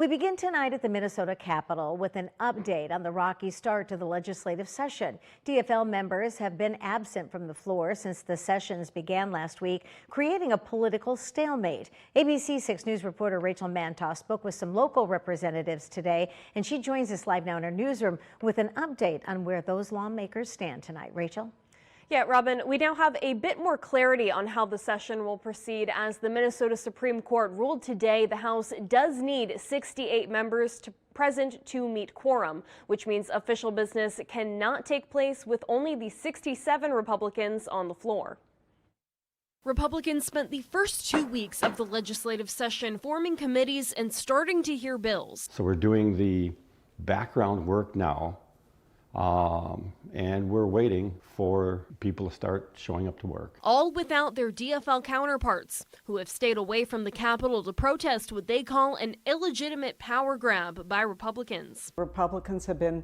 We begin tonight at the Minnesota Capitol with an update on the rocky start to the legislative session. DFL members have been absent from the floor since the sessions began last week, creating a political stalemate. ABC 6 News reporter Rachel Mantoff spoke with some local representatives today, and she joins us live now in our newsroom with an update on where those lawmakers stand tonight. Rachel? Yeah, Robin, we now have a bit more clarity on how the session will proceed as the Minnesota Supreme Court ruled today the House does need 68 members present to meet quorum, which means official business cannot take place with only the 67 Republicans on the floor. Republicans spent the first 2 weeks of the legislative session forming committees and starting to hear bills. So we're doing the background work now. And we're waiting for people to start showing up to work. All without their DFL counterparts, who have stayed away from the Capitol to protest what they call an illegitimate power grab by Republicans. Republicans have been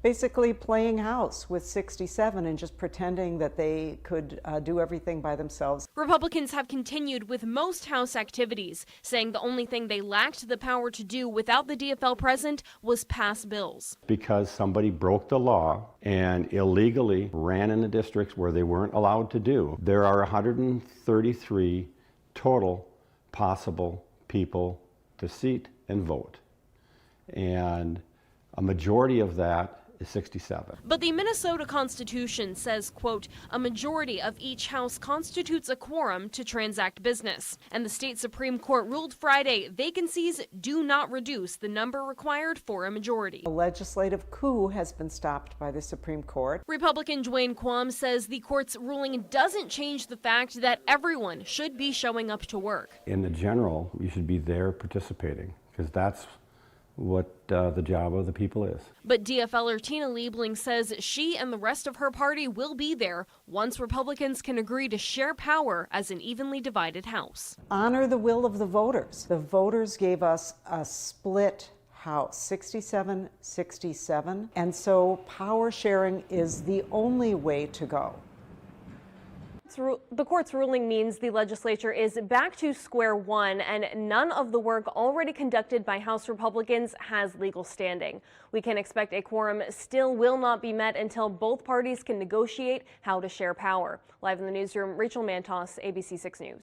basically playing house with 67 and just pretending that they could do everything by themselves. Republicans have continued with most House activities, saying the only thing they lacked the power to do without the DFL present was pass bills. Because somebody broke the law and illegally ran in the districts where they weren't allowed to do. There are 133 total possible people to seat and vote. And a majority of that is 67. But the Minnesota Constitution says, quote, a majority of each house constitutes a quorum to transact business. And the state Supreme Court ruled Friday vacancies do not reduce the number required for a majority. A legislative coup has been stopped by the Supreme Court. Republican Dwayne Quorum says the court's ruling doesn't change the fact that everyone should be showing up to work. In the general, you should be there participating, because that's what the job of the people is. But DFLer Tina Liebling says she and the rest of her party will be there once Republicans can agree to share power as an evenly divided House. Honor the will of the voters. The voters gave us a split House, 67-67, and so power sharing is the only way to go. The court's ruling means the legislature is back to square one, and none of the work already conducted by House Republicans has legal standing. We can expect a quorum still will not be met until both parties can negotiate how to share power. Live in the newsroom, Rachel Mantoff, ABC 6 News.